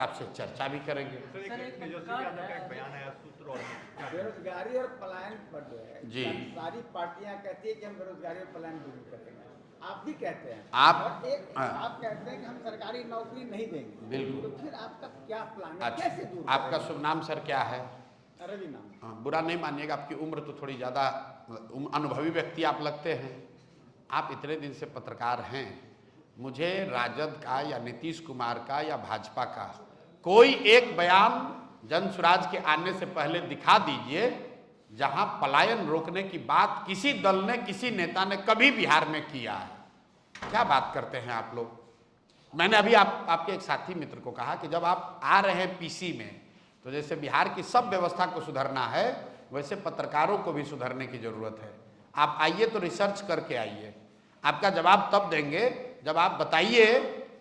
आपसे चर्चा भी करेंगे। बेरोजगारी और पलायन पर जो है जी, सारी पार्टियां कहती है कि हम बेरोजगारी और पलायन दूर करेंगे, आप भी कहते हैं आप आप कहते हैं कि हम सरकारी नौकरी नहीं देंगे। बिल्कुल। तो फिर आपका क्या प्लान है, अच्छा, कैसे दूर आपका शुभ नाम सर क्या है? रवि नाम। हाँ, बुरा नहीं मानिएगा, आपकी उम्र तो थोड़ी ज़्यादा, अनुभवी व्यक्ति आप लगते हैं। आप इतने दिन से पत्रकार हैं, मुझे राजद का या नीतीश कुमार का या भाजपा का कोई एक बयान जनसुराज के आने से पहले दिखा दीजिए जहां पलायन रोकने की बात किसी दल ने, किसी नेता ने कभी बिहार में किया है। क्या बात करते हैं आप लोग। मैंने अभी आपके एक साथी मित्र को कहा कि जब आप आ रहे हैं पीसी में, तो जैसे बिहार की सब व्यवस्था को सुधारना है, वैसे पत्रकारों को भी सुधारने की जरूरत है। आप आइए तो रिसर्च करके आइए, आपका जवाब तब देंगे जब आप बताइए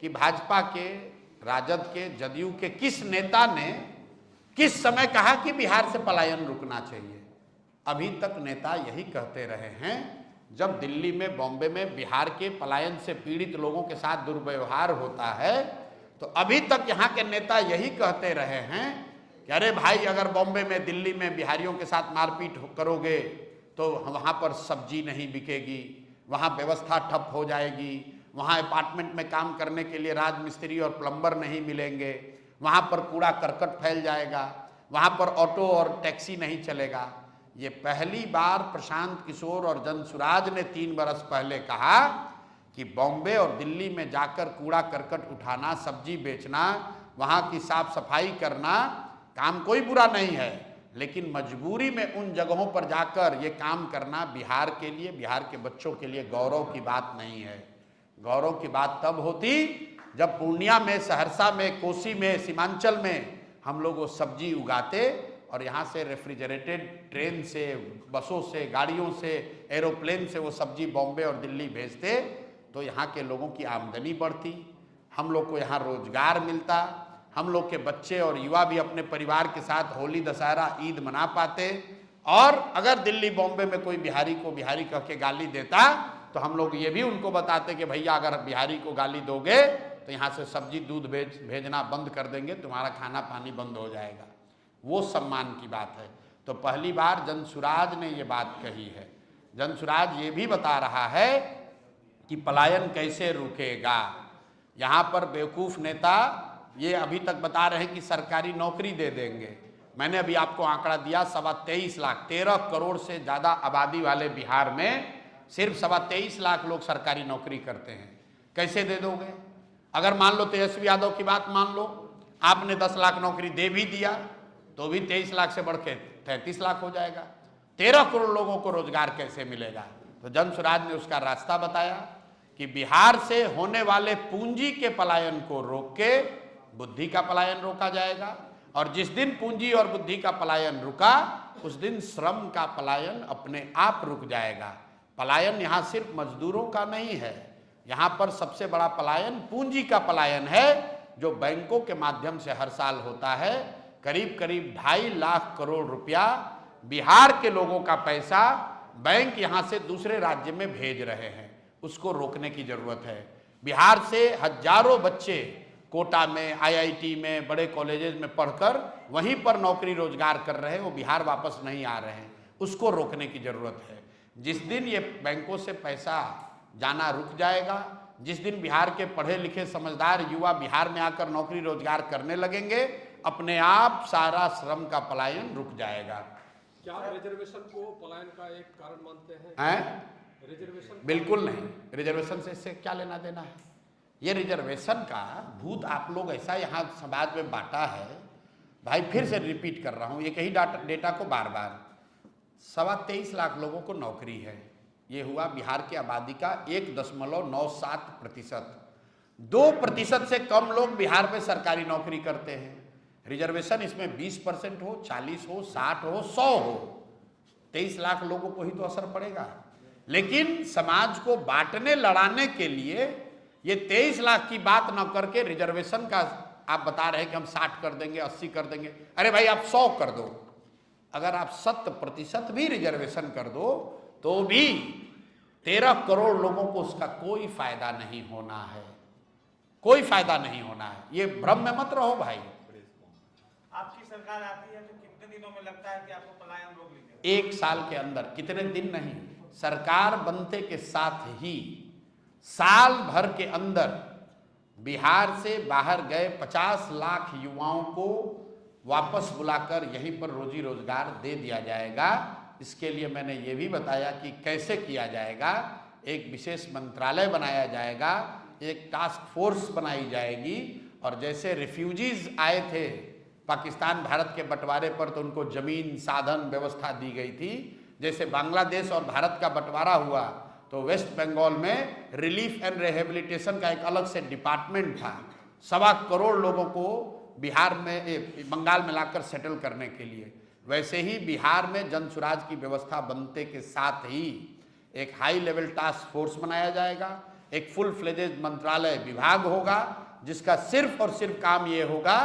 कि भाजपा के, राजद के, जदयू के किस नेता ने किस समय कहा कि बिहार से पलायन रुकना चाहिए। अभी तक नेता यही कहते रहे हैं। जब दिल्ली में, बॉम्बे में बिहार के पलायन से पीड़ित लोगों के साथ दुर्व्यवहार होता है, तो अभी तक यहाँ के नेता यही कहते रहे हैं कि अरे भाई, अगर बॉम्बे में, दिल्ली में बिहारियों के साथ मारपीट करोगे तो वहाँ पर सब्जी नहीं बिकेगी, वहाँ व्यवस्था ठप हो जाएगी, वहाँ अपार्टमेंट में काम करने के लिए राजमिस्त्री और प्लम्बर नहीं मिलेंगे, वहाँ पर कूड़ा करकट फैल जाएगा, वहाँ पर ऑटो और टैक्सी नहीं चलेगा। ये पहली बार प्रशांत किशोर और जनसुराज ने 3 बरस पहले कहा कि बॉम्बे और दिल्ली में जाकर कूड़ा करकट उठाना, सब्जी बेचना, वहाँ की साफ सफाई करना काम कोई बुरा नहीं है, लेकिन मजबूरी में उन जगहों पर जाकर ये काम करना बिहार के लिए, बिहार के बच्चों के लिए गौरव की बात नहीं है। गौरव की बात तब होती जब पूर्णिया में, सहरसा में, कोसी में, सीमांचल में हम लोग वो सब्जी उगाते और यहाँ से रेफ्रिजरेटेड ट्रेन से, बसों से, गाड़ियों से, एरोप्लेन से वो सब्जी बॉम्बे और दिल्ली भेजते, तो यहाँ के लोगों की आमदनी बढ़ती, हम लोग को यहाँ रोजगार मिलता, हम लोग के बच्चे और युवा भी अपने परिवार के साथ होली, दशहरा, ईद मना पाते। और अगर दिल्ली, बॉम्बे में कोई बिहारी को बिहारी कह के गाली देता, तो हम लोग ये भी उनको बताते कि भैया, अगर बिहारी को गाली दोगे तो यहाँ से सब्जी, दूध भेजना बंद कर देंगे, तुम्हारा खाना पानी बंद हो जाएगा। वो सम्मान की बात है। तो पहली बार जनसुराज ने ये बात कही है। जनसुराज ये भी बता रहा है कि पलायन कैसे रुकेगा। यहाँ पर बेवकूफ़ नेता ये अभी तक बता रहे हैं कि सरकारी नौकरी दे देंगे। मैंने अभी आपको आंकड़ा दिया, 23.25 लाख, 13 करोड़ से ज़्यादा आबादी वाले बिहार में सिर्फ 23.25 लाख लोग सरकारी नौकरी करते हैं। कैसे दे दोगे? अगर मान लो तेजस्वी यादव की बात मान लो, आपने 10 लाख नौकरी दे भी दिया तो भी 23 लाख से बढ़ के 33 लाख हो जाएगा। 13 करोड़ लोगों को रोजगार कैसे मिलेगा? तो जनसुराज ने उसका रास्ता बताया कि बिहार से होने वाले पूंजी के पलायन को रोक के बुद्धि का पलायन रोका जाएगा, और जिस दिन पूंजी और बुद्धि का पलायन रुका, उस दिन श्रम का पलायन अपने आप रुक जाएगा। पलायन यहाँ सिर्फ मजदूरों का नहीं है, यहाँ पर सबसे बड़ा पलायन पूंजी का पलायन है, जो बैंकों के माध्यम से हर साल होता है। करीब करीब 2.5 लाख करोड़ रुपया बिहार के लोगों का पैसा बैंक यहाँ से दूसरे राज्य में भेज रहे हैं, उसको रोकने की जरूरत है। बिहार से हजारों बच्चे कोटा में, आईआईटी में, बड़े कॉलेजेस में पढ़कर वहीं पर नौकरी रोजगार कर रहे हैं, वो बिहार वापस नहीं आ रहे हैं, उसको रोकने की जरूरत है। जिस दिन ये बैंकों से पैसा जाना रुक जाएगा, जिस दिन बिहार के पढ़े लिखे समझदार युवा बिहार में आकर नौकरी रोजगार करने लगेंगे, अपने आप सारा श्रम का पलायन रुक जाएगा। क्या रिजर्वेशन को पलायन का एक कारण मानते हैं? रिजर्वेशन बिल्कुल नहीं। रिजर्वेशन से इससे क्या लेना देना है? ये रिजर्वेशन का भूत आप लोग ऐसा यहाँ समाज में बांटा है। भाई फिर से रिपीट कर रहा हूँ एक ही डेटा को बार बार, 23.25 लाख लोगों को नौकरी है। ये हुआ बिहार की आबादी का 1.97%। 2% से कम लोग बिहार में सरकारी नौकरी करते हैं। रिजर्वेशन इसमें 20% हो, 40 हो, 60 हो, 100 हो, 23 लाख लोगों को ही तो असर पड़ेगा। लेकिन समाज को बांटने, लड़ाने के लिए ये 23 लाख की बात न करके रिजर्वेशन का आप बता रहे हैं कि हम 60 कर देंगे, 80 कर देंगे। अरे भाई, आप 100 कर दो। अगर आप 100% भी रिजर्वेशन कर दो तो भी 13 करोड़ लोगों को उसका कोई फायदा नहीं होना है। कोई फायदा नहीं होना है, ये भ्रम में मत रहो भाई। आपकी सरकार आती है तो कितने दिनों में लगता है कि आपको पलायन रोक लीजिए? 1 साल के अंदर, कितने दिन नहीं, सरकार बनते के साथ ही साल भर के अंदर बिहार से बाहर गए 50 लाख युवाओं को वापस बुलाकर यहीं पर रोजी रोजगार दे दिया जाएगा। इसके लिए मैंने ये भी बताया कि कैसे किया जाएगा। एक विशेष मंत्रालय बनाया जाएगा, एक टास्क फोर्स बनाई जाएगी, और जैसे रिफ्यूजीज आए थे पाकिस्तान भारत के बंटवारे पर तो उनको जमीन साधन व्यवस्था दी गई थी, जैसे बांग्लादेश और भारत का बंटवारा हुआ तो वेस्ट बंगाल में रिलीफ एंड रिहेबिलिटेशन का एक अलग से डिपार्टमेंट था, 1.25 करोड़ लोगों को बिहार में बंगाल में लाकर सेटल करने के लिए। वैसे ही बिहार में जन सुराज की व्यवस्था बनते के साथ ही एक हाई लेवल टास्क फोर्स बनाया जाएगा, एक फुल फ्लेजेड मंत्रालय विभाग होगा जिसका सिर्फ और सिर्फ काम ये होगा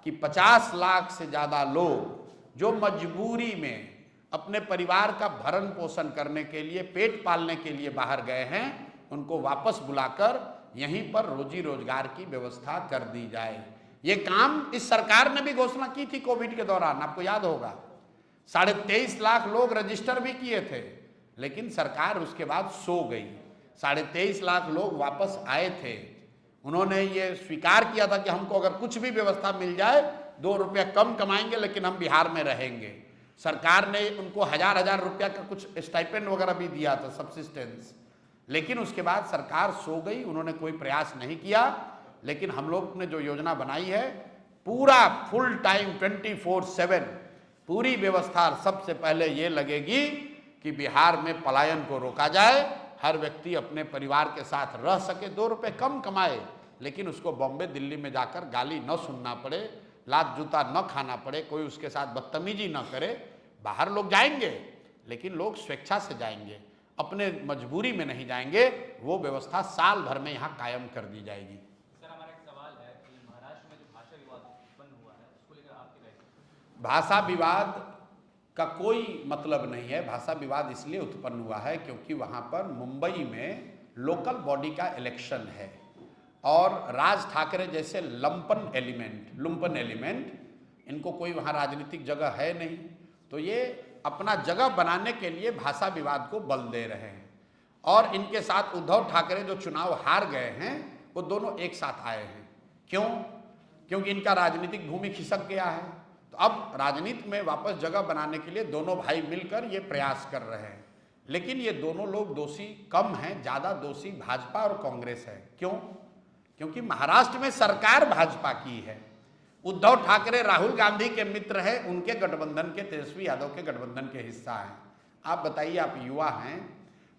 कि 50 लाख से ज़्यादा लोग जो मजबूरी में अपने परिवार का भरण पोषण करने के लिए, पेट पालने के लिए बाहर गए हैं, उनको वापस बुलाकर यहीं पर रोजी रोजगार की व्यवस्था कर दी जाए। ये काम इस सरकार ने भी घोषणा की थी कोविड के दौरान, आपको याद होगा। 23.5 लाख लोग रजिस्टर भी किए थे, लेकिन सरकार उसके बाद सो गई। 23.5 लाख लोग वापस आए थे। उन्होंने ये स्वीकार किया था कि हमको अगर कुछ भी व्यवस्था मिल जाए, 2 रुपया कम कमाएंगे लेकिन हम बिहार में रहेंगे। सरकार ने उनको 1000 रुपया का कुछ स्टाइपेंड वगैरह भी दिया था, सब्सिस्टेंस। लेकिन उसके बाद सरकार सो गई, उन्होंने कोई प्रयास नहीं किया। लेकिन हम लोग ने जो योजना बनाई है, पूरा फुल टाइम 24/7 पूरी व्यवस्था सबसे पहले ये लगेगी कि बिहार में पलायन को रोका जाए, हर व्यक्ति अपने परिवार के साथ रह सके, 2 रुपये कम कमाए, लेकिन उसको बॉम्बे दिल्ली में जाकर गाली न सुनना पड़े, लात जूता न खाना पड़े, कोई उसके साथ बदतमीजी न करे। बाहर लोग जाएंगे लेकिन लोग स्वेच्छा से जाएंगे, अपने मजबूरी में नहीं जाएंगे। वो व्यवस्था साल भर में यहाँ कायम कर दी जाएगी। सर, हमारा एक सवाल है कि महाराष्ट्र में जो भाषा विवाद उत्पन्न हुआ है उसको लेकर आपकी राय? भाषा विवाद का कोई मतलब नहीं है। भाषा विवाद इसलिए उत्पन्न हुआ है क्योंकि वहाँ पर मुंबई में लोकल बॉडी का इलेक्शन है और राज ठाकरे जैसे लुम्पन एलिमेंट, इनको कोई वहाँ राजनीतिक जगह है नहीं, तो ये अपना जगह बनाने के लिए भाषा विवाद को बल दे रहे हैं। और इनके साथ उद्धव ठाकरे जो चुनाव हार गए हैं, वो दोनों एक साथ आए हैं। क्यों? क्योंकि इनका राजनीतिक भूमि खिसक गया है। तो अब राजनीति में वापस जगह बनाने के लिए दोनों भाई मिलकर ये प्रयास कर रहे हैं। लेकिन ये दोनों लोग दोषी कम हैं, ज़्यादा दोषी भाजपा और कांग्रेस है। क्यों? क्योंकि महाराष्ट्र में सरकार भाजपा की है। उद्धव ठाकरे राहुल गांधी के मित्र हैं, उनके गठबंधन के, तेजस्वी यादव के गठबंधन के हिस्सा हैं। आप बताइए, आप युवा हैं,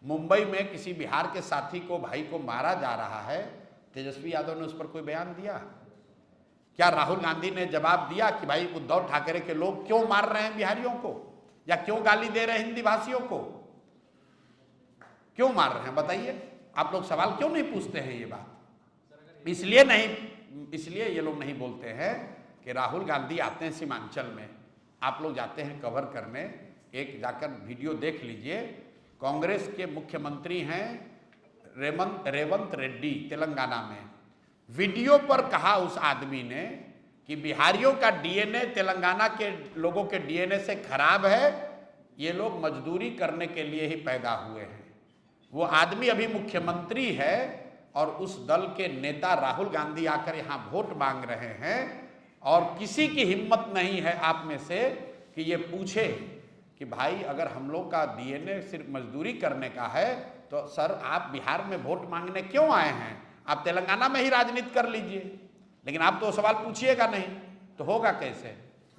मुंबई में किसी बिहार के साथी को, भाई को मारा जा रहा है, तेजस्वी यादव ने उस पर कोई बयान दिया? क्या राहुल गांधी ने जवाब दिया कि भाई उद्धव ठाकरे के लोग क्यों मार रहे हैं बिहारियों को, या क्यों गाली दे रहे हैं हिंदी भाषियों को, क्यों मार रहे हैं? बताइए, आप लोग सवाल क्यों नहीं पूछते हैं ये बात? इसलिए ये लोग नहीं बोलते हैं कि राहुल गांधी आते हैं सीमांचल में, आप लोग जाते हैं कवर करने, एक जाकर वीडियो देख लीजिए। कांग्रेस के मुख्यमंत्री हैं रेवंत रेड्डी तेलंगाना में। वीडियो पर कहा उस आदमी ने कि बिहारियों का डीएनए तेलंगाना के लोगों के डीएनए से खराब है, ये लोग मजदूरी करने के लिए ही पैदा हुए हैं। वो आदमी अभी मुख्यमंत्री है और उस दल के नेता राहुल गांधी आकर यहाँ वोट मांग रहे हैं, और किसी की हिम्मत नहीं है आप में से कि ये पूछे कि भाई अगर हम लोग का डीएनए सिर्फ मजदूरी करने का है तो सर आप बिहार में वोट मांगने क्यों आए हैं? आप तेलंगाना में ही राजनीति कर लीजिए। लेकिन आप तो सवाल पूछिएगा नहीं तो होगा कैसे?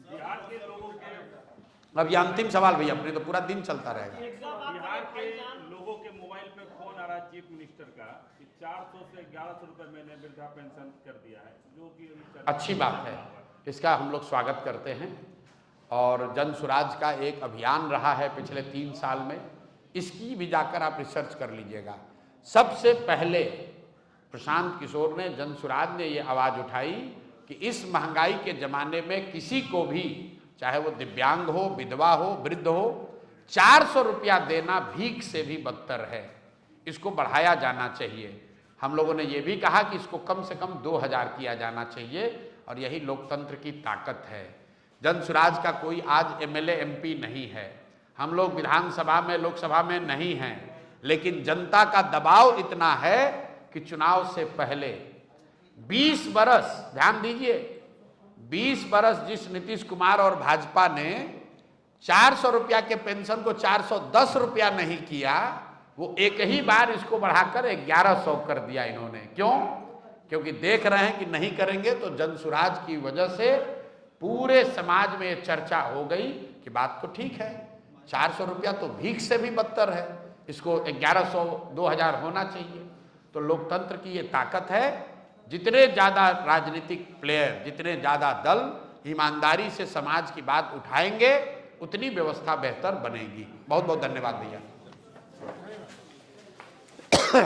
बिहार के लोगों के, अब ये अंतिम सवाल भैया, अपने तो पूरा दिन चलता रहेगा। बिहार के लोगों के मोबाइल पे फोन आ रहा है चीफ मिनिस्टर का कि 400 से 1100 रुपए मैंने वृद्धा पेंशन कर दिया है, जो कि अच्छी बात है, इसका हम लोग स्वागत करते हैं। और जन सुराज का एक अभियान रहा है पिछले 3 साल में, इसकी भी जाकर आप रिसर्च कर लीजिएगा। सबसे पहले प्रशांत किशोर ने, जन सुराज ने ये आवाज़ उठाई कि इस महंगाई के ज़माने में किसी को भी, चाहे वो दिव्यांग हो, विधवा हो, वृद्ध हो, 400 रुपया देना भीख से भी बदतर है, इसको बढ़ाया जाना चाहिए। हम लोगों ने ये भी कहा कि इसको कम से कम 2000 किया जाना चाहिए और यही लोकतंत्र की ताकत है। जन सुराज का कोई आज एमएलए एमपी नहीं है, हम लोग विधानसभा में लोकसभा में नहीं हैं, लेकिन जनता का दबाव इतना है कि चुनाव से पहले 20 बरस, ध्यान दीजिए, 20 बरस जिस नीतीश कुमार और भाजपा ने 400 रुपया के पेंशन को 410 रुपया नहीं किया, वो एक ही बार इसको बढ़ाकर 1100 कर दिया इन्होंने। क्यों? क्योंकि देख रहे हैं कि नहीं करेंगे तो जनसुराज की वजह से पूरे समाज में चर्चा हो गई कि बात तो ठीक है, 400 रुपया तो भीख से भी बदतर है, इसको 1100 2000 होना चाहिए। तो लोकतंत्र की ये ताकत है, जितने ज़्यादा राजनीतिक प्लेयर, जितने ज़्यादा दल ईमानदारी से समाज की बात उठाएंगे, उतनी व्यवस्था बेहतर बनेगी। बहुत बहुत धन्यवाद भैया।